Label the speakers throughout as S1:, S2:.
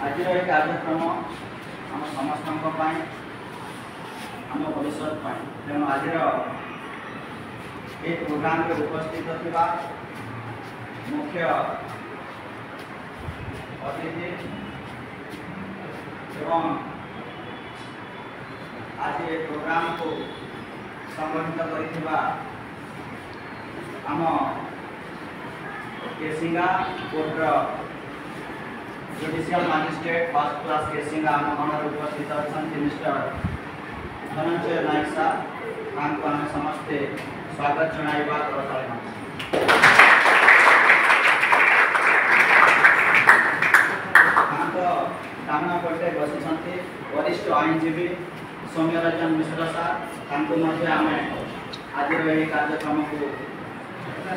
S1: आज कार्यक्रम आम समस्त आम भविष्य तेणु आज प्रोग्राम उपस्थित थिबा मुख्य अतिथि एवं आज प्रोग्राम को संगठित करिथिबा आम केसिंगा कोर्टर judicial magistrate first class Kesinga आम गणर उपस्थित अच्छा मिस्टर धनंजय नायक साहब आम समस्ते स्वागत जनाइबा करताले सामना पटे बसी वरिष्ठ आईनजीवी सौम्यरंजन मिश्र साहब आम आज कार्यक्रम को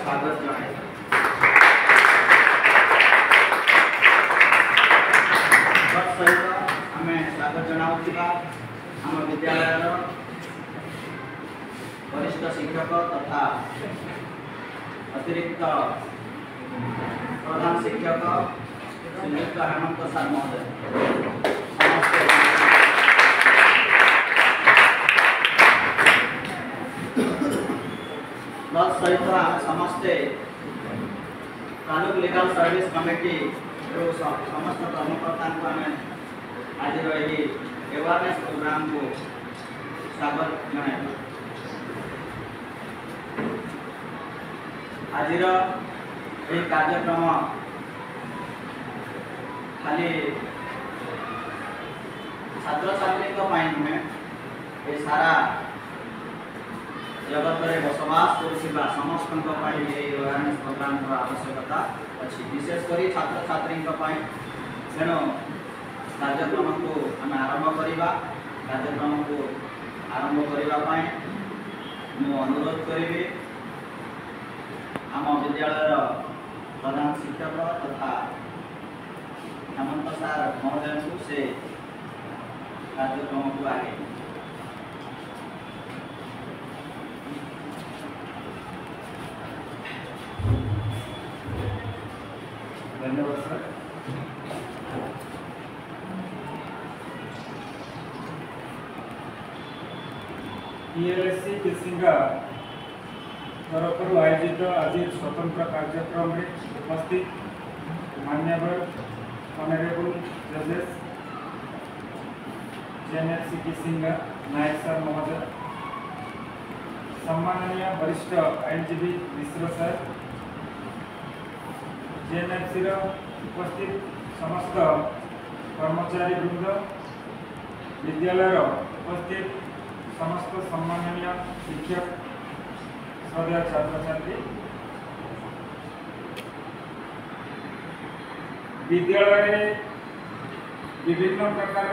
S1: स्वागत जनाई सहित आम स्वागत जनाऊा आम विद्यालय वरिष्ठ शिक्षक तथा अतिरिक्त प्रधान शिक्षक श्रीयुक्त हेमंत सार महोदय सहित समस्ते तालुक लीगल सर्विस कमिटी समस्त कर्मकर्ता को आम आज अवेयरनेस प्रोग्राम को स्वागत जनाइबा। आज कार्यक्रम खाली छात्र छात्री नुहे ये सारा जगत में बसवास कर समस्त अवेयरनेस प्रोग्राम आवश्यकता अच्छी विशेषकर छात्र छात्री तेणु कार्यक्रम को आम आरंभ करवा कार्यक्रम को आरंभ करने मु अनुरोध करी आम विद्यालय प्रधान शिक्षक तथा हेमंत सार महोदय को से कार्यक्रम को आगे धन्यवाद सर।
S2: PLSC केसिंगा तरफ आयोजित आज स्वतंत्र कार्यक्रम में उपस्थित मान्यवर ऑनरेबल जजेस JNFC केसिंगा नायक सर महोदय, सम्माननीय वरिष्ठ आईनजीवी मिश्र सर, JNFC उपस्थित समस्त कर्मचारी वृंद, विद्यालय उपस्थित समस्त सम्माननीय शिक्षक, श्रद्धा छात्र छात्री, विद्यालय विभिन्न प्रकार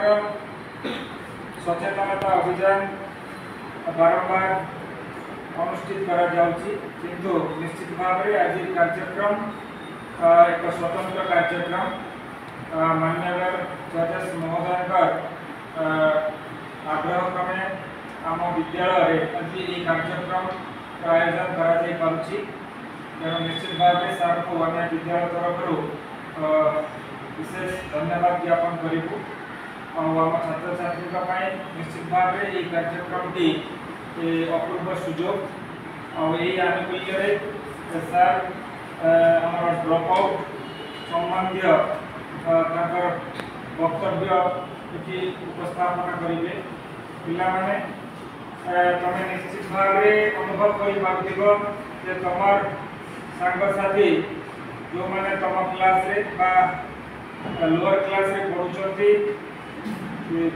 S2: सचेतनता अभियान बारंबार अनुष्ठित करा जाउछि, किंतु निश्चित भाव में आज कार्यक्रम एक स्वतंत्र कार्यक्रम मान्यवर जजेस महोदय आग्रह क्रमे आम विद्यालय आज ये कार्यक्रम आयोजन करा निश्चित भाव में सार को आम विद्यालय तरफ विशेष धन्यवाद ज्ञापन करूँ। आम छात्र छात्री निश्चित भाव में ये कार्यक्रम टी अपूर्व सुजोग आनुकूल्य सार ड्रप आउट संबंधी वक्तव्य उपस्थापन करेंगे। पिलाने तुम निश्चित भाव में अनुभव कर तुम सांगसाथी जो मैंने तुम क्लास रे बा लोअर क्लास रे पढ़ुचंती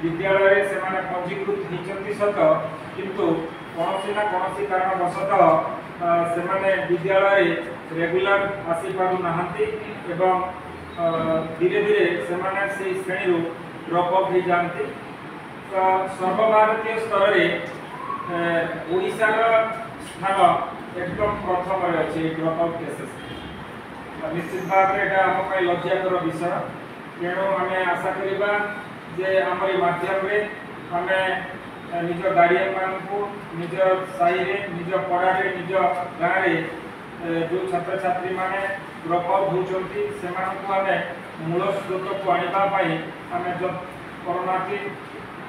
S2: विद्यालय से माने पंजीकृत होती सत किंतु कौन ना कौन कारणवशतः से माने विद्यालय रेगुलर आसी पारु नाहंती एवं धीरे धीरे से माने से श्रेणी ड्रप आउट हो जाती। तो सर्वभारतीय स्तर में ओडिशार स्थान एकदम प्रथम अच्छे ड्रप आउट केसेस निश्चित भाव में यहाँ आम लज्जाकर विषय। तेणु आम आशा करवा जे आमरी माध्यम आम निज गार्डियन मान निज साई निज पड़ा निज गाँव जो छात्र छात्री माने ड्रॉप आउट होचंती सेमानकु आमे मूल स्रोत को आनिबा पाई आमे जब कोरोना की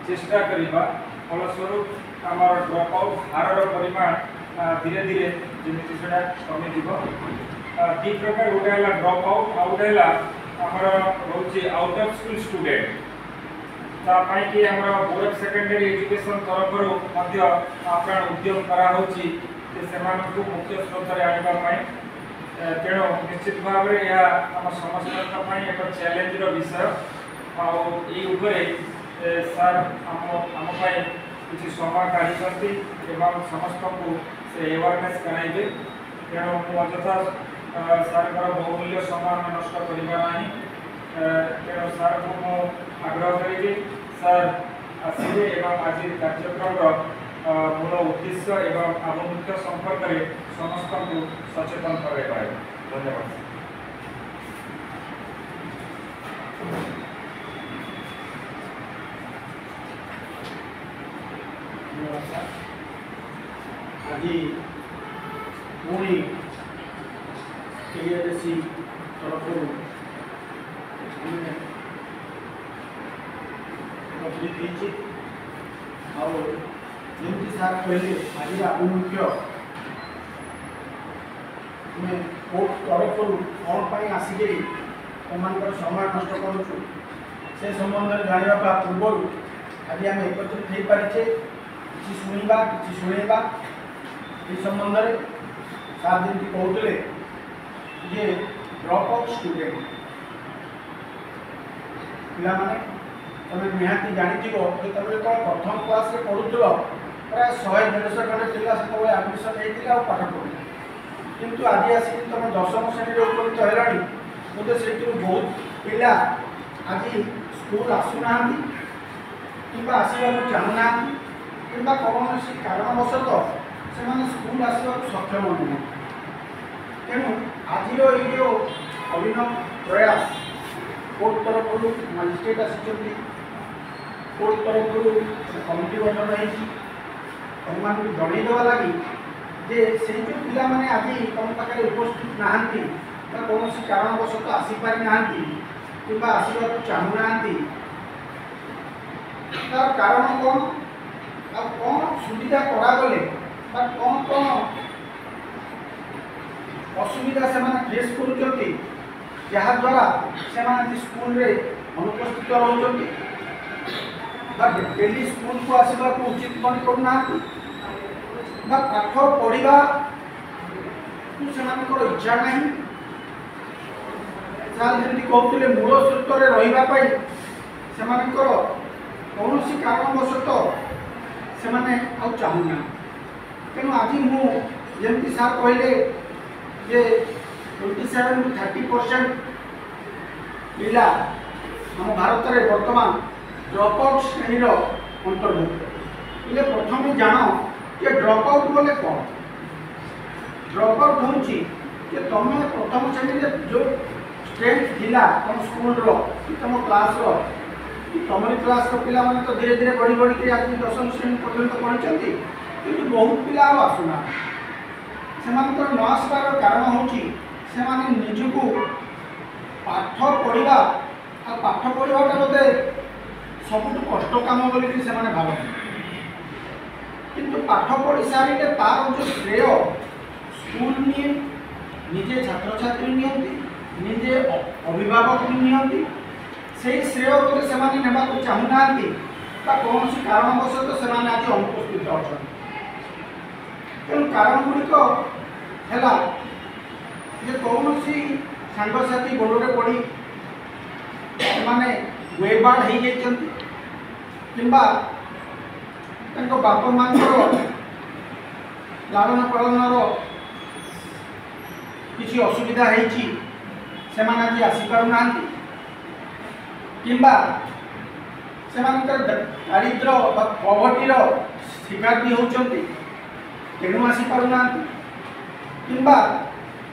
S2: चेष्टा करिबा फलस्वरूप आमर ड्रॉप आउट हारर परिमाण धीरे धीरे जेमिति सेटा कमी दिबो दी प्रकार उडाला ड्रॉप आउट आउडाला आमर रोची आउट ऑफ स्कूल स्टूडेंट तापाई कि हमरा बोर्ड सेकेंडरी एजुकेशन तरफरु मध्य आप्राण उद्यम करा होची जे सेमानकु मुख्य स्रोत रे आनिबा पाई तेणु निश्चित भाव में यह आम समस्त एक चैलेंज विषय आउे सार आम किसी समय काढ़ी समस्त को से अवेयरनेस कराइबे तेणु अଯଥା सार बहुमूल्य समय नष्ट करवा तेणु सार को आग्रह करी सार आसवे आज कार्यक्रम मूल उद्देश्य एवं आभिमुख्य संपर्क में समस्त को सचेतन कराइबा धन्यवाद।
S3: आज पुणी टीआरसी तरफ जमी सार कहले आज आभिमुख्य कोर्ट तरफ कौन पर आसिक समय नष्ट करुँ से संबंध में जानवा पूर्व आज आम एकत्रित हो पारे कि शुणा कि शुणा ये संबंध में सार जमी कहते जे ड्रॉप आउट स्टूडेंट पाने तुम निहाती जानी तुम प्रथम क्लास रे पढ़ुल प्राय 100-150 खंडे पिला से आडमिशन होता और पाठ पढ़े किंतु आज आसिक तुम 10वीं श्रेणी उपनीत है बोधे से बहुत पिला आज स्कूल आसुना कि आसवा चाहूना कि कौन कारणवशत से स्कूल आसवा सक्षम नुह तेणु आज जो अभिनव प्रयास कोर्ट तरफ मजिस्ट्रेट आसी कोर्ट तरफ कमिटी गठन होती जनईदेवा लगी जे से जो पिला माने आज तुम पाखे उपस्थित नहांती कौन कारणवशत आसीपारी ना कि आसवा चाहूना तार कारण कौन आ कौन सुविधा करागले कौन कौन असुविधा से फेस करुद्वारा से स्कूल रे अनुपस्थित रोचे डेली स्कूल को आसवा उचित मन करना पाठ पढ़ा इच्छा ना साल जमी कहते मूल स्रोत में रही से कौन कारणवशत से चाहूना तेणु आज मुझे सार कहले जे 27-30% पिला आम भारत में वर्तमान ड्रॉप आउट श्रेणी अंतर्भुक्त इले प्रथम जान कि ड्रॉप आउट बोले कौन ड्रॉप आउट हूँ कि तुम प्रथम श्रेणी जो स्ट्रेंथ थिला तुम स्कूल तुम क्लास तुमरी क्लास पिला माने तो धीरे धीरे बढ़ी बढ़ी के आज 10वीं श्रेणी पर्यंत पढ़ी कि बहुत पिला आसुना से न आसबार कारण हूँ निजक पाठ पढ़ा पाठ पढ़ाटा बोधे सबुठ कष्ट काम बोली भावती किंतु पाठ पढ़ी सारे तार जो श्रेय स्कूल निये निजे छात्र छात्री निजे अभिभावक नियंती से श्रेय बोले से चाहूना कौन कारणवशत से आज अनुपस्थित अच्छा तेणु कारण गुड़िक है कौन सांगसाथी गोड़े पड़ी से वेबार्ड हो जाती कि बापा माँ लालन पालन किसी असुविधा से आज आसीपारना कि दारिद्र पवर्टीर शिकार भी होती तेणु आसीपारना कि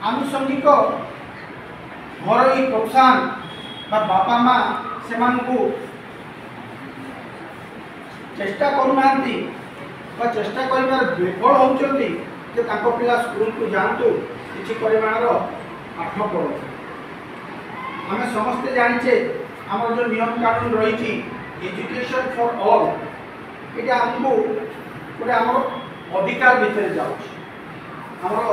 S3: आनुषंगिक घर प्रोत्साहन बापा माँ से चेष्टा करूना चेष्टा कर विफल होती ଯେ ତାଙ୍କ ପିଲା ସ୍କୁଲକୁ ଯାଆନ୍ତୁ, କିଛି ପରିମାଣର ପାଠ ପଢ଼ନ୍ତୁ। ଆମେ ସମସ୍ତେ ଜାଣିଛେ ଆମର ଯେଉଁ ନିୟମ କାନୁନ ରହିଛି ଏଜୁକେସନ୍ ଫର୍ ଅଲ୍, ଏଇଟା ଆମକୁ ଗୋଟେ ଆମର ଅଧିକାର ଭିତରେ ଯାଉଛି, ଆମର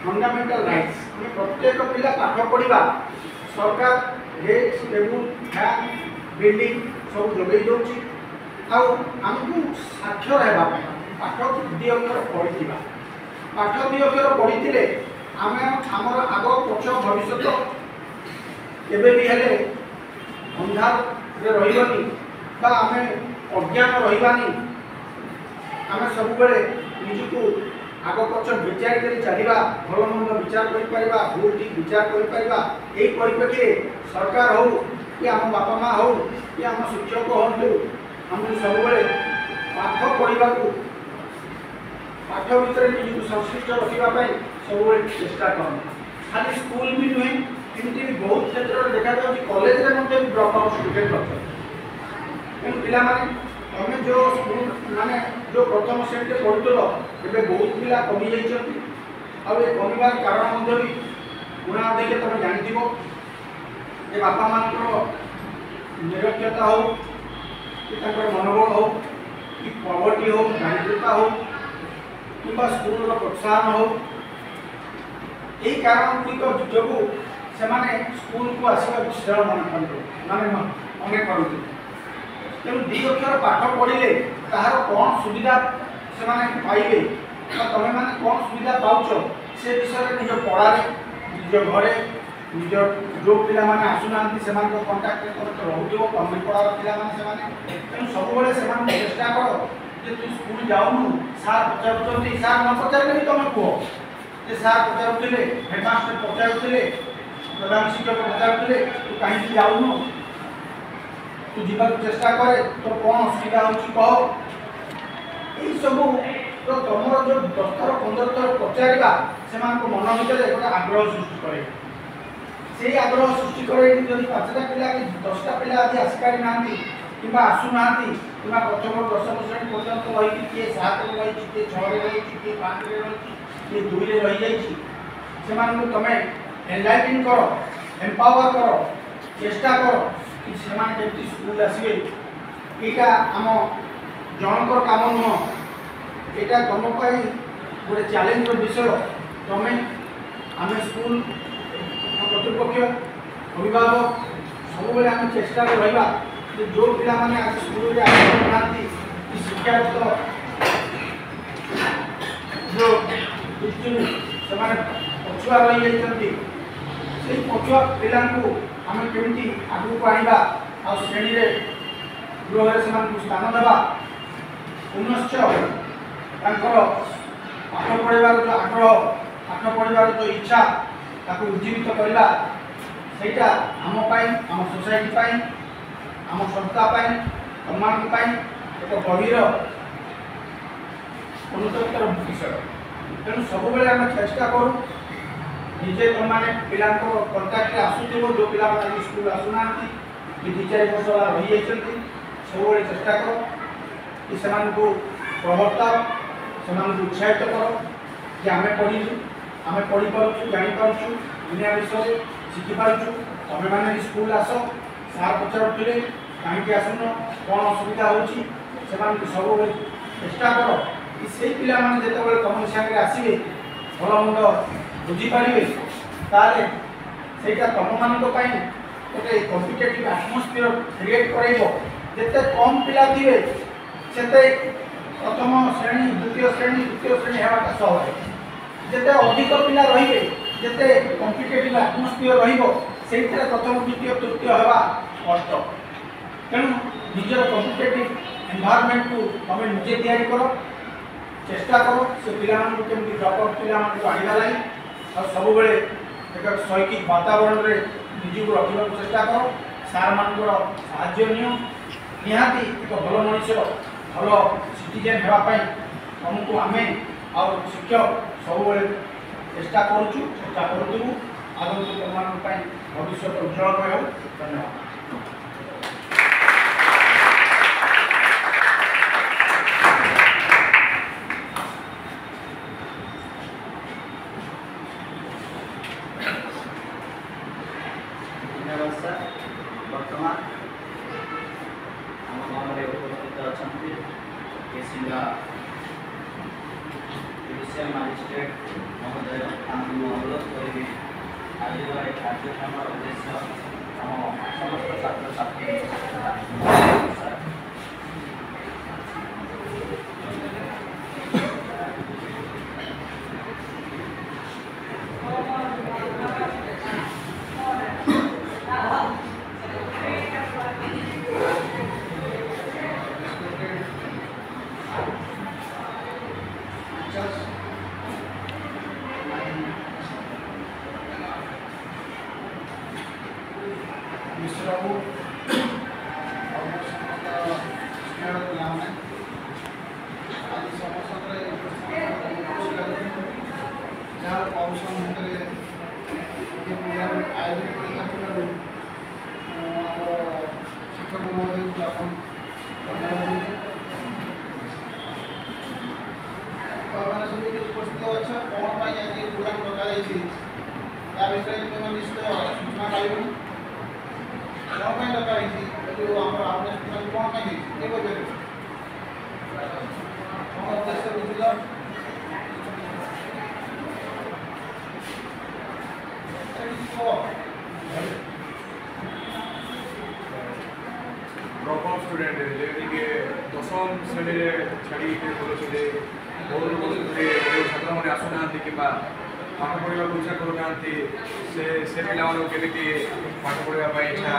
S3: ଫଣ୍ଡାମେଣ୍ଟାଲ ରାଇଟ୍ସ। ଆମେ ପ୍ରତ୍ୟେକ ପିଲା ପାଠ ପଢ଼ିବା, ସରକାର ରେଟ୍ ଟେବୁଲ ଫ୍ୟାନ୍ ବିଲ୍ଡିଂ ସବୁ ଯୋଗାଇ ଦେଉଛି। ଆଉ ଆମକୁ ସାକ୍ଷର ହେବା ପାଇଁ ପାଠ ଦୁଇ ଅକ୍ଷର ପଢ଼ିଥିବା, ପାଠ ଦୁଇ ଅକ୍ଷର ପଢ଼ିଥିଲେ ଆମେ ଆମର ଆଗ ପଛ ଭବିଷ୍ୟତ କେବେ ବି ହେଲେ ଅନ୍ଧାରରେ ରହିବନି ବା ଆମେ ଅଜ୍ଞାନ ରହିବାନି। ଆମେ ସବୁବେଳେ ନିଜକୁ ଆଗ ପଛ ବିଚାର କରି ଚାଲିବା, ଭଲ ମନ୍ଦ ବିଚାର କରିପାରିବା, ଭୁଲ ଠିକ ବିଚାର କରିପାରିବା। ଏହି ପରିପ୍ରେକ୍ଷୀରେ ସରକାର ହଉ କି ଆମ ବାପା ମା ହଉ କି ଆମ ଶିକ୍ଷକ ହୁଅନ୍ତୁ, ଆମକୁ ସବୁବେଳେ ପାଠ ପଢ଼ିବାକୁ, ପାଠ ଭିତରେ ନିଜକୁ ସଂଶ୍ଳିଷ୍ଟ ରଖିବା ପାଇଁ ସବୁବେଳେ ଚେଷ୍ଟା କରନ୍ତି। ଖାଲି ସ୍କୁଲ ବି ନୁହେଁ, ଏମିତି ବି ବହୁତ କ୍ଷେତ୍ରରେ ଦେଖାଯାଉଛି କଲେଜରେ ମଧ୍ୟ ବି ଡ୍ରପ୍ ଆଉଟ୍ ଷ୍ଟୁଡେଣ୍ଟ ଅଛନ୍ତି। ତେଣୁ ପିଲାମାନେ ତମେ ଯେଉଁ ସ୍କୁଲ ମାନେ ଯେଉଁ ପ୍ରଥମ ଶ୍ରେଣୀରେ ପଢ଼ୁଥିଲ, ଏବେ ବହୁତ ପିଲା କମିଯାଇଛନ୍ତି। ଆଉ ଏ କମିବାର କାରଣ ମଧ୍ୟ ବି ଗୁଣା ଦେଖେ ତମେ ଜାଣିଥିବ ଯେ ବାପା ମାଙ୍କର ନିରକ୍ଷରତା ହଉ କି ତାଙ୍କର ମନୋବଳ ହଉ କି ପଭର୍ଟି ହଉ, ଦାରିଦ୍ର୍ୟତା ହଉ କିମ୍ବା ସ୍କୁଲର ପ୍ରୋତ୍ସାହନ ହଉ, ଏହି କାରଣ ଗୁଡ଼ିକ ଯୋଗୁଁ ସେମାନେ ସ୍କୁଲକୁ ଆସିବାକୁ ଶ୍ରେୟ ମନେ କରନ୍ତି। ତେଣୁ ଦୁଇ ଅକ୍ଷର ପାଠ ପଢ଼ିଲେ ତାହାର କ'ଣ ସୁବିଧା ସେମାନେ ପାଇବେ ବା ତୁମେମାନେ କ'ଣ ସୁବିଧା ପାଉଛ ସେ ବିଷୟରେ ନିଜ ପଢ଼ାରେ, ନିଜ ଘରେ, ନିଜ ଯେଉଁ ପିଲାମାନେ ଆସୁନାହାନ୍ତି ସେମାନଙ୍କ କଣ୍ଟାକ୍ଟରେ ତୁମେ ତ ରହୁଥିବ, ଗଭର୍ଣ୍ଣମେଣ୍ଟ ପଢ଼ାର ପିଲାମାନେ ସେମାନେ। ତେଣୁ ସବୁବେଳେ ସେମାନଙ୍କୁ ଚେଷ୍ଟା କର ଯେ ତୁ ସ୍କୁଲ ଯାଉନୁ, ସାର୍ ପଚାରୁଛନ୍ତି, ସାର୍ ନ ପଚାରିଲେ ବି ତୁମେ କୁହ ଯେ ସାର୍ ପଚାରୁଥିଲେ, ହେଡ଼ମାଷ୍ଟର ପଚାରୁଥିଲେ, ପ୍ରଧାନ ଶିକ୍ଷକ ପଚାରୁଥିଲେ, ତୁ କାହିଁକି ଯାଉନୁ, ତୁ ଯିବାକୁ ଚେଷ୍ଟା କରେ, ତୋର କ'ଣ ଅସୁବିଧା ହେଉଛି କହ। ଏଇସବୁ ତ ତୁମର ଯେଉଁ 10 ଥର 15 ଥର ପଚାରିବା ସେମାନଙ୍କ ମନ ଭିତରେ ଗୋଟେ ଆଗ୍ରହ ସୃଷ୍ଟି କରେ। ସେଇ ଆଗ୍ରହ ସୃଷ୍ଟି କରେ ଯଦି 5ଟା ପିଲା କି 10ଟା ପିଲା ଆଜି ଆସିପାରିନାହାନ୍ତି କିମ୍ବା ଆସୁନାହାନ୍ତି କିମ୍ବା ପ୍ରଥମରୁ 10ମ ଶ୍ରେଣୀ ପର୍ଯ୍ୟନ୍ତ ରହିକି କିଏ 7ରେ ରହିଛି, କିଏ 6ରେ ରହିଛି, କିଏ 5ରେ ରହିଛି, କିଏ 2ରେ ରହିଯାଇଛି, ସେମାନଙ୍କୁ ତୁମେ ଏନଲାଇଟିନ୍ କର, ଏମ୍ପାୱାର କର, ଚେଷ୍ଟା କର कि ସେମାନେ କେମିତି ସ୍କୁଲ ଆସିବେ। ଏଇଟା ଆମ ଜଣଙ୍କର କାମ ନୁହଁ, ଏଇଟା ତୁମ ପାଇଁ ଗୋଟେ ଚ୍ୟାଲେଞ୍ଜର ବିଷୟ। ତୁମେ, ଆମେ ସ୍କୁଲ କର୍ତ୍ତୃପକ୍ଷ, ଅଭିଭାବକ ସବୁବେଳେ ଆମେ ଚେଷ୍ଟାରେ ରହିବା ଯେ ଯେଉଁ ପିଲାମାନେ ଆଜି ସ୍କୁଲରେ ଆସିପାରୁନାହାନ୍ତି କି ଶିକ୍ଷାଗତ ଯେଉଁ ଦୃଷ୍ଟିରୁ ସେମାନେ ପଛୁଆ ରହିଯାଇଛନ୍ତି, ସେଇ ପଛୁଆ ପିଲାଙ୍କୁ ଆମେ କେମିତି ଆଗକୁ ଆଣିବା ଆଉ ଶ୍ରେଣୀରେ ଗୃହରେ ସେମାନଙ୍କୁ ସ୍ଥାନ ଦେବା, ପୁନଶ୍ଚ ତାଙ୍କର ପାଠ ପଢ଼ିବାର ଯେଉଁ ଆଗ୍ରହ, ପାଠ ପଢ଼ିବାର ଯେଉଁ ଇଚ୍ଛା ତାକୁ ଉଜ୍ଜୀବିତ କରିବା, ସେଇଟା ଆମ ପାଇଁ, ଆମ ସୋସାଇଟି ପାଇଁ, ଆମ ସଂସ୍ଥା ପାଇଁ, ତମମାନଙ୍କ ପାଇଁ ଏକ ଗଭୀର ଅନୁତପ୍ତର ବିଷୟ। ତେଣୁ ସବୁବେଳେ ଆମେ ଚେଷ୍ଟା କରୁ ନିଜେ ତୁମମାନେ ପିଲାଙ୍କ କଣ୍ଟାକ୍ଟରେ ଆସୁଥିବ, ଯେଉଁ ପିଲାମାନେ ଆଜି ସ୍କୁଲ ଆସୁନାହାନ୍ତି କି 2-4 ବର୍ଷ ହେଲା ରହିଯାଇଛନ୍ତି, ସବୁବେଳେ ଚେଷ୍ଟା କର କି ସେମାନଙ୍କୁ ପ୍ରବର୍ତ୍ତାଅ, ସେମାନଙ୍କୁ ଉତ୍ସାହିତ କର ଯେ ଆମେ ପଢ଼ିଛୁ, ଆମେ ପଢ଼ିପାରୁଛୁ, ଜାଣିପାରୁଛୁ, ଦୁନିଆ ବିଷୟରେ ଶିଖିପାରୁଛୁ। ତୁମେମାନେ ବି ସ୍କୁଲ ଆସ, ସାର୍ ପଚାରୁଥିଲେ କାହିଁକି ଆସୁନ, କ'ଣ ଅସୁବିଧା ହେଉଛି, ସେମାନଙ୍କୁ ସବୁବେଳେ ଚେଷ୍ଟା କର କି ସେଇ ପିଲାମାନେ ଯେତେବେଳେ ତୁମ ସାଙ୍ଗରେ ଆସିବେ, ଭଲ ମନ୍ଦ ବୁଝିପାରିବେ, ତାହେଲେ ସେଇଟା ତୁମମାନଙ୍କ ପାଇଁ ଗୋଟେ କମ୍ପିଟେଟିଭ୍ ଆଟମୋସ୍ଫିୟର କ୍ରିଏଟ୍ କରାଇବ। ଯେତେ କମ୍ ପିଲା ଥିବେ ସେତେ ପ୍ରଥମ ଶ୍ରେଣୀ, ଦ୍ୱିତୀୟ ଶ୍ରେଣୀ, ତୃତୀୟ ଶ୍ରେଣୀ ହେବାଟା ସହଜ। ଯେତେ ଅଧିକ ପିଲା ରହିବେ, ଯେତେ କମ୍ପିଟେଟିଭ୍ ଆଟମୋସ୍ଫିୟର ରହିବ, ସେଇଥିରେ ପ୍ରଥମ, ଦ୍ୱିତୀୟ, ତୃତୀୟ ହେବା କଷ୍ଟ। ତେଣୁ ନିଜର କମ୍ପିଟେଟିଭ୍ ଏନ୍ଭାରମେଣ୍ଟକୁ ତୁମେ ନିଜେ ତିଆରି କର, ଚେଷ୍ଟା କର ସେ ପିଲାମାନଙ୍କୁ କେମିତି ଡ୍ରପ୍ ଆଉଟ୍ ପିଲାମାନଙ୍କୁ ଆଣିବା ଲାଗି, ଆଉ ସବୁବେଳେ ଏକ ଶୈକ୍ଷିକ ବାତାବରଣରେ ନିଜକୁ ରଖିବାକୁ ଚେଷ୍ଟା କର। ସାର୍ମାନଙ୍କର ସାହାଯ୍ୟ ନିଅ, ନିହାତି ଏକ ଭଲ ମଣିଷ, ଭଲ ସିଟିଜେନ୍ ହେବା ପାଇଁ ତୁମକୁ ଆମେ ଆଉ ଶିକ୍ଷକ ସବୁବେଳେ ଚେଷ୍ଟା କରୁଛୁ, ଚେଷ୍ଟା କରୁଥିବୁ। ଆଗକୁ ତୁମମାନଙ୍କ ପାଇଁ ଭବିଷ୍ୟତ ଉଜ୍ଜଳମୟ ହେଉ। ଧନ୍ୟବାଦ।
S1: ଆଜିର ଏ କାର୍ଯ୍ୟକ୍ରମର ଉଦ୍ଦେଶ୍ୟ ଆମ ସମସ୍ତ ଛାତ୍ରଛାତ୍ରୀ
S3: ମିଶ୍ରବାବୁ ଆଉ ମୋ ସମସ୍ତ ସ୍ନେହର ପିଲାମାନେ ଆଜି ସମସ୍ତଙ୍କର ଯାହା କମିଶନ ଭିତରେ ପ୍ରୋଗ୍ରାମ ଆୟୋଜନ କରିଥିବାରୁ ଆମର ଶିକ୍ଷକ ମହୋଦୟଙ୍କୁ ଆପଣ ଧନ୍ୟବାଦ ମାନେ ସବୁ ଉପସ୍ଥିତ ଅଛ କ'ଣ ପାଇଁ ଆଜି ପ୍ରୋଗ୍ରାମ ଡକାଯାଇଛି ତା ବିଷୟରେ ତୁମେ ନିଶ୍ଚୟ ସୂଚନା ପାଇବନି କ'ଣ ପାଇଁ ଡକାଯାଇଛି ଯେଉଁ ଆମର ଆୱାରନେସ୍ ପ୍ରୋଗ୍ରାମ କ'ଣ ପାଇଁ ହେଇଛି କିଏ କହିପାରିବେ କ'ଣ ଉଦ୍ଦେଶ୍ୟ ବୁଝିଲ
S4: ड्रॉपआउट स्टूडेंट जेमिके दशम श्रेणी छाड़ी बोलते बहुत छात्र मैंने आसुना कि पाठ पढ़ा इच्छा करूना से पिला केमी पाठ पढ़ाई इच्छा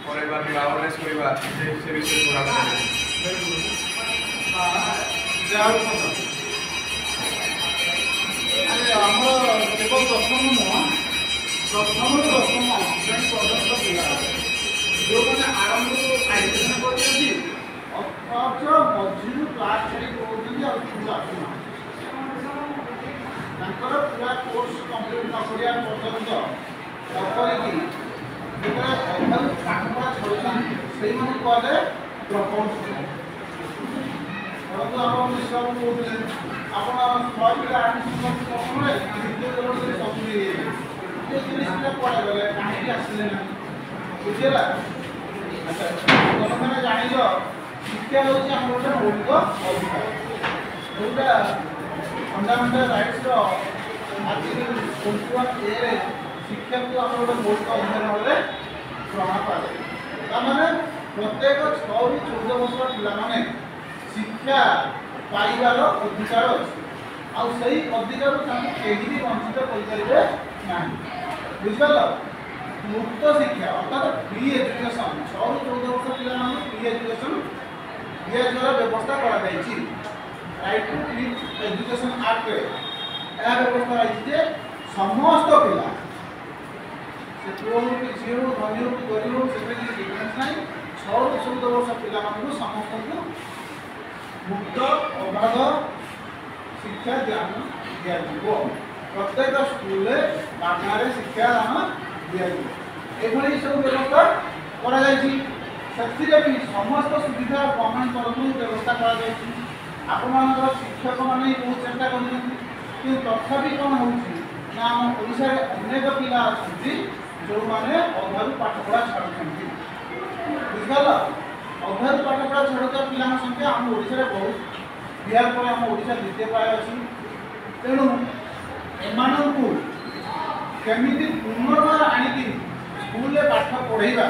S4: कराइबा कि अवेयरनेस करवा से विषय
S3: ଆମର କେବଳ ଦଶମ ନୁହଁ ପ୍ରଥମରୁ ଦଶମ ଶ୍ରେଣୀ ପର୍ଯ୍ୟନ୍ତ ପିଲା ଯେଉଁମାନେ ଆରମ୍ଭରୁ ଆଡ଼ମିସନ କରିଛନ୍ତି ଅଥଚ ମଝିରୁ କ୍ଲାସ୍ ଛାଡ଼ି ପଢ଼ୁଛନ୍ତି ଆଉ ସ୍କୁଲ ଆସୁନାହାନ୍ତି ତାଙ୍କର ପୁରା କୋର୍ସ କମ୍ପ୍ଲିଟ୍ ନ କରିବା ପର୍ଯ୍ୟନ୍ତ କରିକି ଯେତେବେଳେ ଅଧାରୁ ପାଠପଢ଼ା ଛାଡ଼ୁଛନ୍ତି ସେଇମାନଙ୍କୁ କୁହାଯାଏ ଡ୍ରପଆଉଟ୍ ଷ୍ଟୁଡେଣ୍ଟ। ଧରନ୍ତୁ ଆପଣ ମିଶ୍ରବାବୁ କହୁଥିଲେ ଆପଣ 100 ପିଲା ଆଡ଼ମିସନ କରିଛନ୍ତି ପ୍ରଥମରେ ଦ୍ୱିତୀୟ ଦଳରେ ସବୁ ହେଇଯାଇଛି ଏ 30 ପିଲା କୁଆଡ଼େ ଗଲେ କାହିଁକି ଆସିଲେ ନାହିଁ ବୁଝିଲା। ଆଚ୍ଛା ତମେମାନେ ଜାଣିଛ ଶିକ୍ଷା ହେଉଛି ଆମର ଗୋଟେ ମୌଳିକ ଅଧିକାର ଯେଉଁଟା ଫଣ୍ଡାମେଣ୍ଟାଲ ରାଇଟ୍ସର ଆର୍ଟିକଲ 21A ଶିକ୍ଷାକୁ ଆମର ଗୋଟେ ମୌଳିକ ଅଧିକାର ଭାବରେ ଗ୍ରହଣ କରାଯାଏ। ତାମାନେ ପ୍ରତ୍ୟେକ 6 ରୁ 14 ବର୍ଷର ପିଲାମାନେ ଶିକ୍ଷା ପାଇବାର ଅଧିକାର ଅଛି ଆଉ ସେଇ ଅଧିକାରରୁ ତାଙ୍କୁ କେହି ବି ବଞ୍ଚିତ କରିପାରିବେ ନାହିଁ ବୁଝିପାରିଲ। ମୁକ୍ତ ଶିକ୍ଷା ଅର୍ଥାତ୍ ଫ୍ରି ଏଜୁକେସନ୍ 6 ରୁ 14 ବର୍ଷ ପିଲାମାନଙ୍କୁ ଫ୍ରି ଏଜୁକେସନ୍ ଦିଆଯିବାର ବ୍ୟବସ୍ଥା କରାଯାଇଛି। ରାଇଟ୍ ଟୁ ଫ୍ରି ଏଜୁକେସନ୍ ଆକ୍ଟରେ ଏହା ବ୍ୟବସ୍ଥା ରହିଛି ଯେ ସମସ୍ତ ପିଲା ସେ ପୁଅ ହଉ କି ଝିଅ ହଉ ଧନୀ ହଉ କି ଗରିବ ହଉ ସେଥିରେ କିଛି ଡିଫରେନ୍ସ ନାହିଁ 6 ରୁ 14 ବର୍ଷ ପିଲାମାନଙ୍କୁ ସମସ୍ତଙ୍କୁ ମୁକ୍ତ ଅବାଧ ଶିକ୍ଷା ଦିଆଯିବ। ପ୍ରତ୍ୟେକ ସ୍କୁଲରେ ମାଗଣାରେ ଶିକ୍ଷାଦାନ ଦିଆଯିବ। ଏଭଳି ସବୁ ବ୍ୟବସ୍ଥା କରାଯାଇଛି। ସେଥିରେ ବି ସମସ୍ତ ସୁବିଧା ଗଭର୍ଣ୍ଣମେଣ୍ଟ ତରଫରୁ ବ୍ୟବସ୍ଥା କରାଯାଇଛି। ଆପଣମାନଙ୍କର ଶିକ୍ଷକମାନେ ବହୁତ ଚେଷ୍ଟା କରୁଛନ୍ତି କିନ୍ତୁ ତଥାପି କ'ଣ ହେଉଛି ନା ଆମ ଓଡ଼ିଶାରେ ଅନେକ ପିଲା ଅଛନ୍ତି ଯେଉଁମାନେ ଅଧାରୁ ପାଠପଢ଼ା ଛାଡ଼ୁଛନ୍ତି ବୁଝିପାରିଲ। ଅଧାରୁ ପାଠପଢ଼ା ଛାଡ଼ୁଥିବା ପିଲାଙ୍କ ସଂଖ୍ୟା ଆମ ଓଡ଼ିଶାରେ ବହୁତ ବିହାର ପରେ ଆମ ଓଡ଼ିଶା ଦ୍ୱିତୀୟ ପାଏ ଅଛି। ତେଣୁ ଏମାନଙ୍କୁ କେମିତି ପୁନର୍ବାର ଆଣିକି ସ୍କୁଲରେ ପାଠ ପଢ଼େଇବା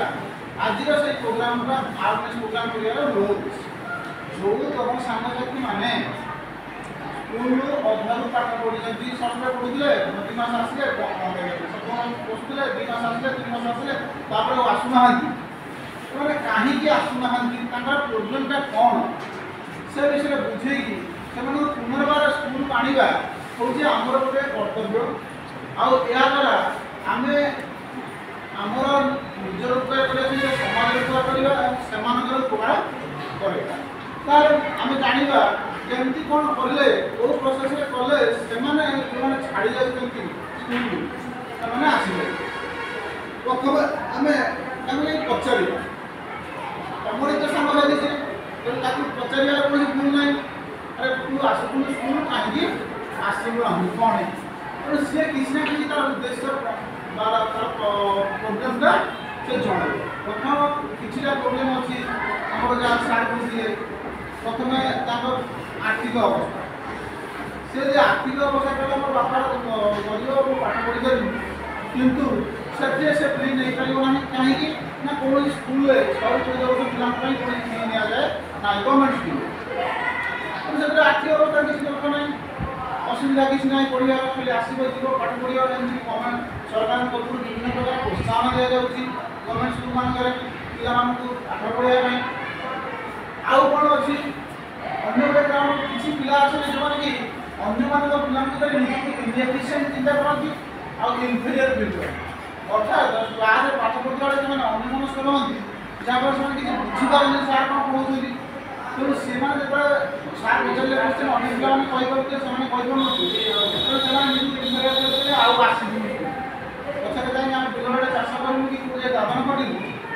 S3: ଆଜିର ସେଇ ପ୍ରୋଗ୍ରାମଟା ଆୱାରନେସ୍ ପ୍ରୋଗ୍ରାମ କରିବାର ରହୁଛି। ଯେଉଁ ତମ ସାଙ୍ଗସାଥିମାନେ ସ୍କୁଲରୁ ଅଧାରୁ ପାଠ ପଢ଼ିଛନ୍ତି ସପ୍ତାହ ପଢ଼ୁଥିଲେ 2 ମାସ ଆସିଲେ ବସୁଥିଲେ 2 ମାସ ଆସିଲେ 3 ମାସ ଆସିଲେ ତାପରେ ଆଉ ଆସୁନାହାନ୍ତି ସେମାନେ କାହିଁକି ଆସୁନାହାନ୍ତି ତାଙ୍କର ପ୍ରୋବ୍ଲେମଟା କ'ଣ ସେ ବିଷୟରେ ବୁଝେଇକି ସେମାନଙ୍କୁ ପୁନର୍ବାର ସ୍କୁଲକୁ ଆଣିବା ହେଉଛି ଆମର ଗୋଟେ କର୍ତ୍ତବ୍ୟ। ଆଉ ଏହାଦ୍ୱାରା ଆମେ ଆମର ନିଜର ଉପକାର କରିବା ସହିତ ସମାଜର ଉପକାର କରିବା ସେମାନଙ୍କର ଉପକାର କରିବା। ତାହେଲେ ଆମେ ଜାଣିବା କେମିତି କ'ଣ କଲେ କେଉଁ ପ୍ରୋସେସରେ କଲେ ସେମାନେ ଯେଉଁମାନେ ଛାଡ଼ି ଯାଉଛନ୍ତି ସ୍କୁଲକୁ ସେମାନେ ଆସିବେ। ପ୍ରଥମେ ଆମେ ତାଙ୍କୁ ଯାଇ ପଚାରିବା ତମର ତ ସାଙ୍ଗସାଥି ସେ ତେଣୁ ତାକୁ ପଚାରିବାର କୌଣସି ଭୁଲ ନାହିଁ। ଆରେ ତୁ ଆସୁଥିଲୁ ସ୍କୁଲ କାହିଁକି ଆସିବୁ ନାହିଁ କ'ଣ ତେଣୁ ସିଏ କିଛି ନା କିଛି ତାର ଉଦ୍ଦେଶ୍ୟ ବା ତାର ପ୍ରୋବ୍ଲେମଟା ସେ ଜଣାଇବ। ପ୍ରଥମ କିଛିଟା ପ୍ରୋବ୍ଲେମ ଅଛି ଆମର ଯାହା ସାର୍ କହୁଥିଲେ ପ୍ରଥମେ ତାଙ୍କ ଆର୍ଥିକ ଅବସ୍ଥା ସେ ଯେ ଆର୍ଥିକ ଅବସ୍ଥା କହିଲେ ମୋ ବାପାର ଗରିବ ମୁଁ ପାଠ ପଢ଼ିପାରିବି ତ किंतु से फ्री नहीं पार कहीं ना कौन स्कूल 14 वर्ष पिला फी नि जाए ना गवर्नमेंट स्कूल से आर्थिक अवस्था किसी दरकार ना असुविधा किसी ना पढ़ा खाली आसो जीव पाठ पढ़ा गवर्नमेंट सरकार तरफ विभिन्न प्रकार प्रोत्साहन दि जाऊँगी गवर्नमेंट स्कूल मानक पिला पाठ पढ़ाई आउ कौन अच्छी अन्य गोटे कारण किसी पिला अच्छे जो कि अन्य पिला इनएफिशिएंट चिंता करती इनफेरियर फिल करते अर्थात क्लास पाठ पढ़ा जो अन्य मनस्क रही जहाँफल से किसी बुझीपारे सार कौन पढ़ाऊँ तेणु से सार पचारे क्वेश्चन अन्य पिला कहीपर आउ आसबी पचारे जाए आम बिलड़े चाष करूँ कि दादन करूँ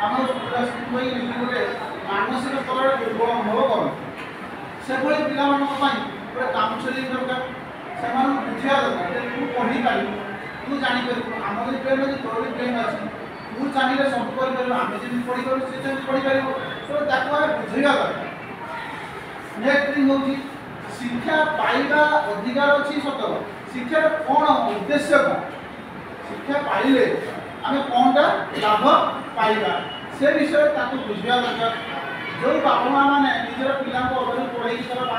S3: आम गोटे मानसिक स्तर दुर्बल अनुभव करूँ से पिला गोटे काउनसेलिंग दरकार से बुझा दरकार तू पढ़ी पार तू जापर आम भी ट्रेन अच्छी तोर भी ट्रेन अच्छी तू चाहिए सब कर आम जमी पढ़ी पार सी जमी पढ़ी पार तो बुझेगा दरकार नेक्स्ट थिंग हूँ शिक्षा पाइबा अधिकार अच्छी सत शिक्षार कौन उद्देश्य कौन शिक्षा पाइले आम कौनटा लाभ पाइबा से विषय बुझा दरकार जो बापा माँ मैंने निजर पिला पढ़े छुआ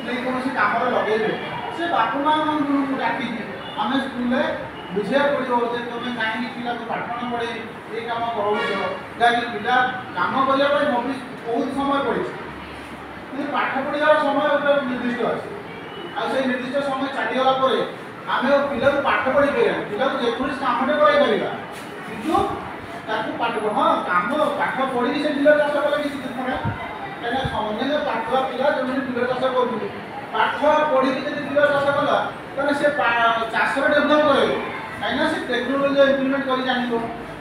S3: नहीं कौन कम लगे से बापा माँ डाक आम स्कूल बुझा पड़ो तुम कहीं पिला पाठ न पढ़े ये कम कर जहाँकि पिला कम करने बहुत समय पड़ी पाठ पढ़ार समय गोटे निर्दिष्ट अच्छे निर्दिष्ट समय चलीगला आम पिला पाठ पढ़ी पार पिला जेकोसी कमटे कराई पार कितु पाठ हाँ कम पाठ पढ़ी से बिल चाष कले किसी दुख ना कहीं समझे पाठुआ पिला जो बिल चाष कर पाठ पढ़ी जब बिल चाष कला तो सी चाष डेभलप करे कहीं से टेक्नोलोजी इम्प्लीमेंट कर जान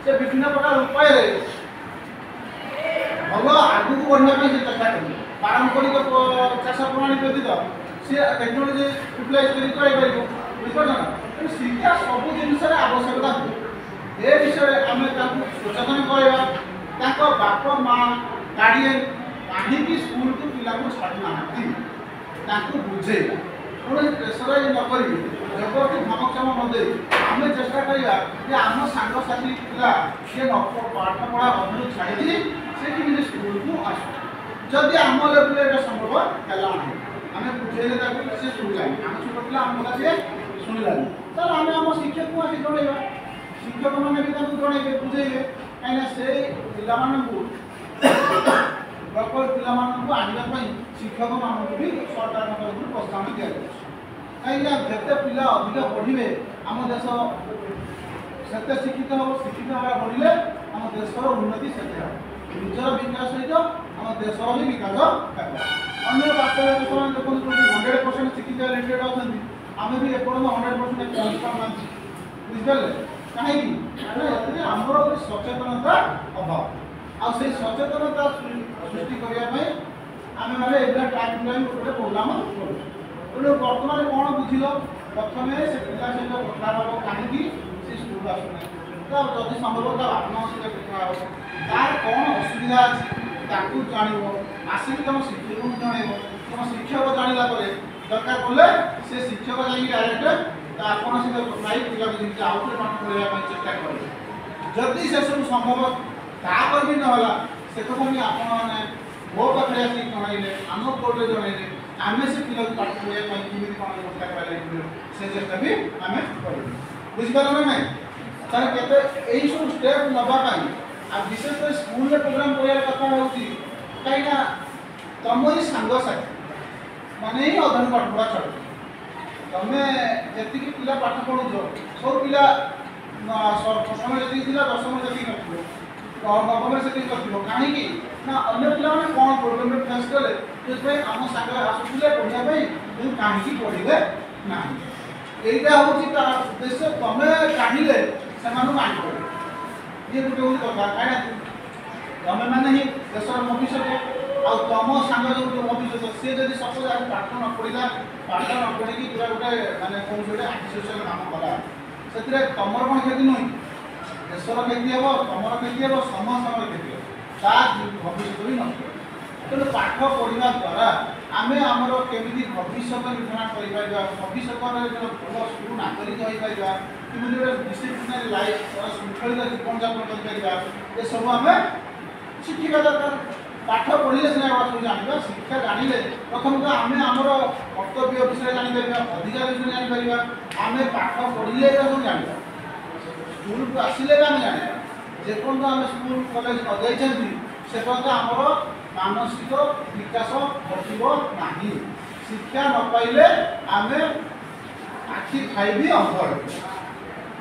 S3: से विभिन्न प्रकार उपाय भल आगू बढ़ापी से चेष्टा कर पारंपरिक चाष प्रणाली व्यतीत सी टेक्नोलोजी यूटिलाइज कर बुझे शिक्षा सब जिन आवश्यकता हुए ए विषय आम सचेतन करवा बाप माँ गार्डियन कहीं स्कूल को पिला छाड़ना बुझे कौन प्रेसराइज नक जबरदस्ती धमक्षम नदे आम चेष्टा करवा कि आम सांगसाथी पिला सी पाठ पढ़ा अभ्यु छाड़ी से स्कूल को आस जदि आम लेवल संभव है आम बुझेले सी शुणिलानी आम छोट पिला आम कथा सी शुणिलानी तो आम आम शिक्षक को आसी जन शिक्षक मैंने भी जन बुझे कहीं से प्रपर पिला आने शिक्षक मानक भी सरकार तरफ प्रोत्साहन दि जाए कहीं जिते पिला अधिक पढ़े आम देश से शिक्षित हम शिक्षित हवा बढ़े आम देशर उन्नति से निजर विकास सहित आम देशर भी विकास अन्य बास्तव देश देखते 100% शिक्षित रिलेटेड अच्छा आम भी एपर्तन 100% पहुँच पाना बुझे कहीं आमर गोटे सचेतनता अभाव आ सचेतनता सृष्टि करने आम मैंने एवं टाइम टाइम गोटे प्रोग्राम करूँ तेणु बर्तमान कौन बुझल प्रथम से पिला सहित कथा कहीं से स्कूल आसुना तो जदि संभव बापा माँ सहित कथा तार कौन असुविधा अच्छी जान आसिक तुम शिक्षक को जन तुम शिक्षक जानला दरकार पड़े से शिक्षक जाकि डायरेक्ट आपन सहित कथा पिला को आउ थे पाठ पढ़ाई चेष्टा करें जदि से सब संभव तापर भी ना से कथा भी आपने मो पाखे आसिक जनइले आम कोर्टे जनइले आम से पिला पाठ पढ़ाई कमी कौन व्यवस्था कर से चेष्टा भी आम कर बुझिपार ना ना तार केते यही सब स्टेप नापी आ विशेषकर स्कूल प्रोग्राम करार कथा हूँ कहीं तुम ही सांगसाथी माने ही अध्ययन पाठ पढ़ा छाड़ तुम्हें जी पिला पाठ पढ़ुच सब पिला प्रथम जी 10th जी नवम से कहीं ना अन्य पिला कौन प्रोब्लेम फेस कले जो आम सागर आसुले पढ़ाई कहीं पढ़े ना यहीटा हूँ उद्देश्य तुम्हें चाहिए से आगे ये गोटे हूँ कथा कहीं तुम्हें मैंने ही देशर भविष्य आ तुम सांग जो भविष्य सी जब सपोज आज पाठ न पढ़ा पाठ न पढ़ी पूरा गोटे मानने कौन गोटे आर्टिफिशियल काम कला से तुम कौन क्षति नुह देशर क्षति हे तुम क्षति हे समस्त क्षति ता भविष्य भी नष्ट तेणु पाठ पढ़ा द्वारा आमे आमर केमिति भविष्य निर्माण करिपारिबा भविष्यतरे जो भल स्कूल नागरिक होइपारिबा केमिति गोटे डिसिप्लिनरी लाइफ शृंखलित जीवन यापन करिपारिबा ए सब आमे शिक्षा दरकार पाठ पढ़िले सिना सब जानिबा शिक्षा जानिले प्रथम तो आमे आमर कर्तव्य विषय जानिपारिबा अधिकार विषय जानिपारिबा आमे पाठ पढ़िले सब जानिबा स्कूल को आसिले आमे जानिबा जेपन आमे स्कूल कॉलेज अजाइछन्ती सेपन आमर मानसिक विकास घटब ना शिक्षा न पाइले आम आखि खाइबी अंध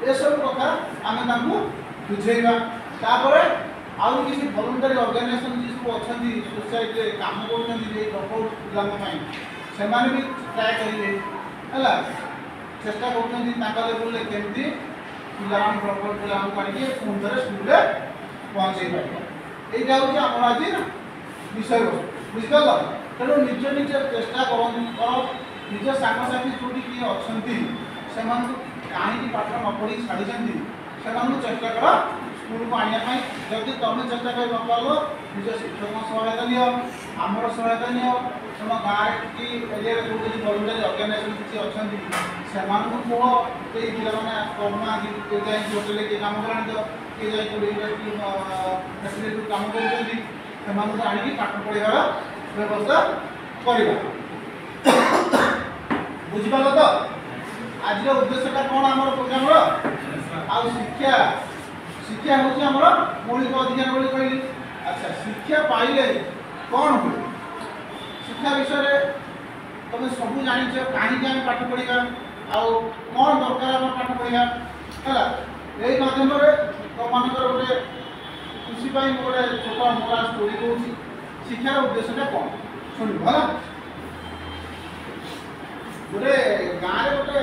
S3: ये सब कथा आम बुझेगा तापर आउ किसी वॉलंटरी ऑर्गेनाइजेशन जी सब अच्छा सोसाइटी काम कर भी ट्राए करेंगे है चेष्टा कर लेवल केमती पिला पिला पुनः स्कूल पहुँचे पार यहाँ हूँ आम आज विषय वस्तु बुझिपाल तेणु निज निज चेष्टा कर निज सांगसाथी जो किए अच्छा कहीं पाठ न पढ़ी छाड़ी से चेष्टा कर स्कूल को आने जदि तुम चेष्टा कर न पार निज शिक्षक सहायता नि आमर सहायता नि तुम गाँव कि एरिया जो वॉलंटरी ऑर्गेनाइजेशन किसी अच्छा से कह कई पिला करना किए जाए होटेल किए कम कर किए जाए फैसिलिटी कम कर आनिकी पाठ पढ़ार व्यवस्था करवा बुझिपाल तो आज उद्देश्यटा कौन आम प्रोग्राम आउ शिक्षा शिक्षा हूँ आम मौलिक अधिकार बोली कहली अच्छा शिक्षा पाइले कौन हुए शिक्षा विषय तुम सब जान कहीं आम पाठ पढ़ा आउ कौन दरकार आम पाठ पढ़ा है यही मध्यम तुम मान गोटे खुशी गोटे छोट मोरा स्टोरी कहूँ शिक्षार उद्देश्यटा कौन शुण है गोटे गाँव में गोटे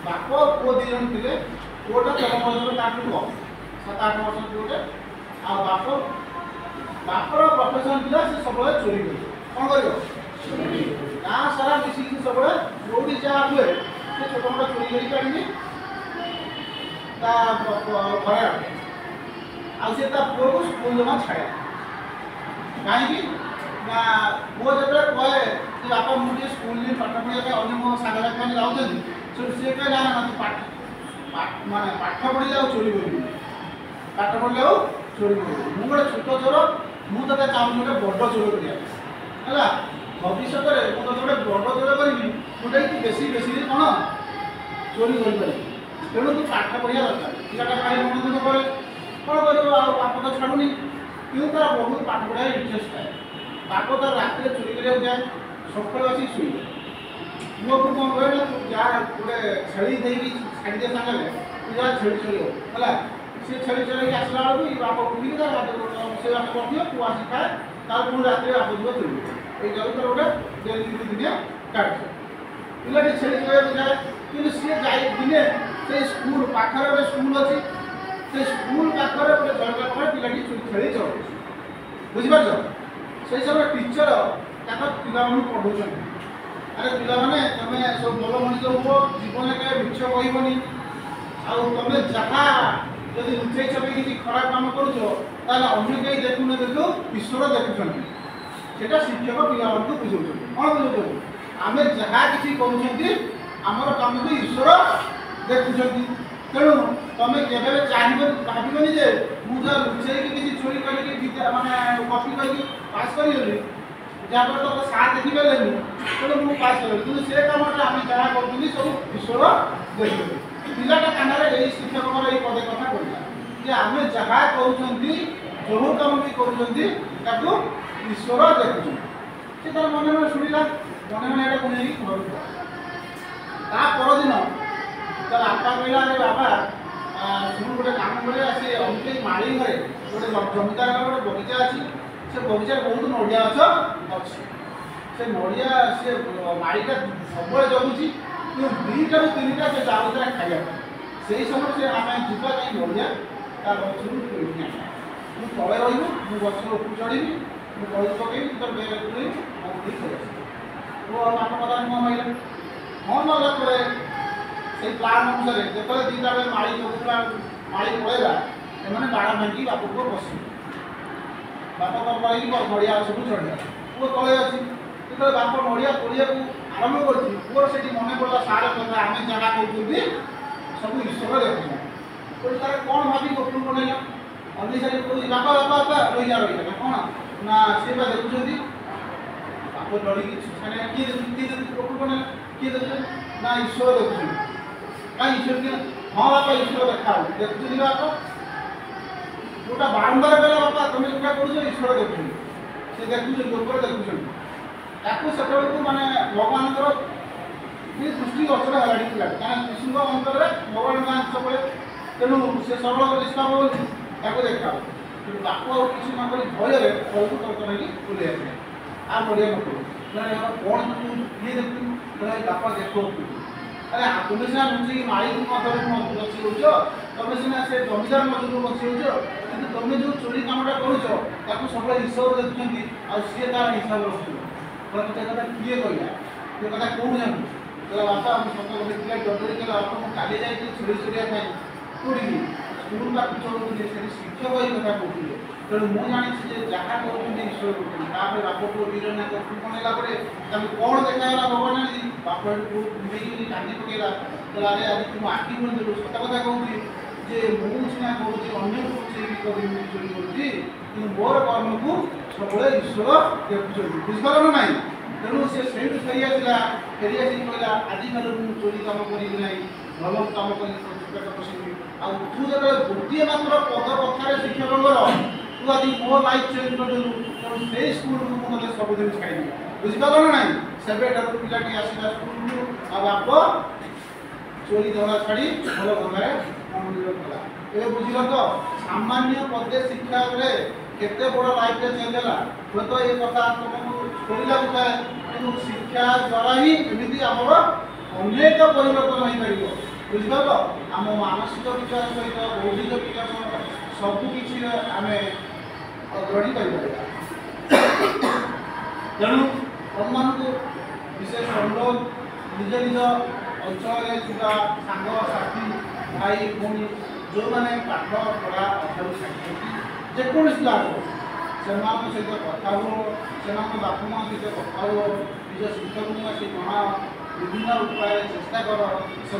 S3: बाप पुओ दी जन थे पुओटा 13 वर्ष ताकू कम 7-8 वर्ष गोटे बापर प्रोफेशन था से सब चोरी कर कौन कर गाँ सारा मिसिक सब जो भी जहाँ हुए से छोट मोट चोरी कर घरे आउ पुओ को स्कूल जमा छाड़ा कहीं पुओ जो कहे कि बापा मुझे स्कूल में पाठ पढ़ाई अन्य मो सांगसाथी मैंने जाऊँ सी कहे ना माने पाठ पढ़ी जाओ चोरी कर पाठ पढ़ले आओ चोरी कर मुझे गोटे छोट चोर मुझे चाहूँ गोटे बड़ चोर करा भविष्य में मुझे गोटे बड़ चोर करी जोटा कि बेसी बेसी कौन चोरी कर तेणु तू पाठ पढ़ा दरकार पिलाटा खाली मन करे कौन कर बाप तो छाड़ूनी क्यों तार बहुत पाठ पढ़ाई इंटरेस्ट थाए बाप तार रात चोरी कर जाए सकाल आसी शुए पुओ को कौन कहे ना जहाँ गोटे छेड़ी देगी छाड़ी दे सागर तू जहाँ छेड़ी चल है सी छेड़ी चल आसला बेलू बाप उठी से बाप पढ़ियो पुओ आसी खाए तार पुणी रात बाप जीव चल ये गोटे डेली दिनिया काट पिलाटी छेड़ी चल जाए कि सी जाए दिने से स्कूल पाखर गोटे स्कूल अच्छी से स्कूल पाखर गोटे झरका पर पिलाटी खेली चल बुझिपार से समय टीचर पिला पढ़ाऊँ अरे पिला तुम सब भल मनीष हो जीवन के मिछ कहबनी आम जहाँ जब लुचई छपी किसी खराब कम करुच अन्य कहीं देखु न देखु ईश्वर देखुं से शिक्षक पिला बुझाऊँ कौन बुझाऊँ आम जहाँ किसी करमर कम को ईश्वर देखुं तेणु तुम केवे चाहिए भावनी जे मुझे लुचई किसी चोरी कर माने कॉपी करके पास करी जहाँपर तो साथ देखिपारे तेणु मुझे पास कर कि से कमटा आम जहाँ कर सब ईश्वर देखते पिलाटा कानार यही शिक्षक ये पदे कथा कहला आम जहाँ कहते जो कम भी कर ईश्वर देखुं से तार मन मन शुणिला मन मन यहाँ पुणी घर ता परदिन तार बापा कहला अरे बाबा शुण गोटे काम कर सी अमुक माड़ी घरे गोटे जमीदार गोटे बगीचा अच्छी से बगीचा बहुत नड़िया गछ अच्छी से नड़िया सी माड़ीटा सब जगुची दुईटा रू 3टा से जाऊला खाया से समय से आम जीवा कहीं नड़िया तार गचरू मुझे तले रही मुझे गच उपरू चढ़ी मुझे बही पकई तोर बेग पुरी वो बाप कदा नुह माइल हाँ मारा से प्लान अनुसार जो 2टा बेले माड़ी जगुला माड़ी पड़ेगा एम बाड़ भांगी बाप को बस बाप कल गड़िया सब चढ़ा पुओ तले अच्छी जो बाप नड़िया तोड़िया आरंभ कर पुओर से मन पड़ा सार कथा आम जहाँ कहते सब ईश्वर देखुँ तार कौन भावी कपूर बनैला अनिशा कह बापा बापा बापा रही रही कौन ना सी देखुं बाप लड़की किए कपूर बनैला किए देखुं ना ईश्वर देखुं कहीं ईश्वर के हाँ बापा ईश्वर देखा देखुं बाप जोटा बारंबार कहला बापा तुम जोटा कर ईश्वर देखुं से देखुं लोक देखुं ताकू से माने भगवान दृष्टि अचल है कहीं कृष्ण अंतर में भगवान का सब तेणु से सरल निष्पाप हो देखा बाप और किसी न कर भय फल तर्क नहीं बुले आ बढ़िया नको कौन ये देखू बापा देखो अरे तुम सीना लुचि माई मधुर बची हो तुम सीना से जमीदार मधुर बची हो कि तुम जो चोरी कामटा कर सब ईश्वर देखुं आ सी तार हिसाब रखुच कथा किए कहला ये कथा कौन जानू तो बापा सत कहते डरी कहला बापा काली जाइए चोरी चोरिया कौटी स्कूल का चलते शिक्षक ये कथा कहते तेणु मुझे जानी जहाँ कर ईश्वर कर बाप को वीरना कपूर बनला कौन देखाला भगवान जी बाप कांदी पकेला अरे आज तुम आखि बंद देलु सत कथा कहूँ जे मुझे सीना करूँ अन्य चोरी चोरी कर मोर कर्म को सब ईश्वर देखुं बुझीपार ना ना तेणु से फेरी आसला कहला आजिकल मुझे चोरी कम करी भल कम कर पशि आ तू जो गोटे मात्र पद कथार शिक्षक तू आज मो लाइफ चेंज करदेलु तेणु से स्कूल को मतलब सबुदिन छाड़ी बुझीपार ना ना से पिलाटी आसला स्कूल आ बाप चोरी धरा छाड़ी भल धंदा मनोरंजन कला ये बुझल तो सामान्य पदे शिक्षा केते बड़ लाइफ चेंज है हुए तो ये कथा तुमको थोड़ी लगुए कि शिक्षा द्वारा ही एमती आमर अनेक परिवर्तन हो पार बुझिपार आम मानसिक विकास सहित बौद्धिक विकास सबकि आम अग्रणी कर तेणु तुम मान विशेष अनुरोध निज निज अंचल सांग साथी भाई भूमि जो मैंने पाठ पढ़ा अठार छाड़ी जेकोसी लाभ से सहित कथा हो से बापा माँ सहित कथा हो निज शिक्षक से जना विभिन्न उपाय चेष्टा कर से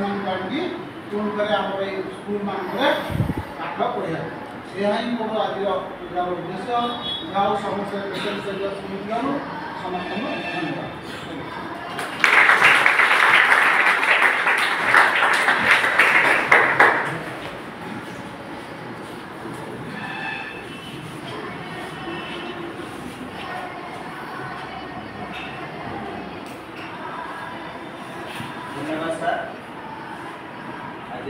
S3: पुणी थे आम स्कूल मानक पाठ पढ़ा यह ही मोर आज उद्देश्य जहाँ समस्त शुणुथिलु समस्त धन्यवाद।
S1: धन्यवाद सर आज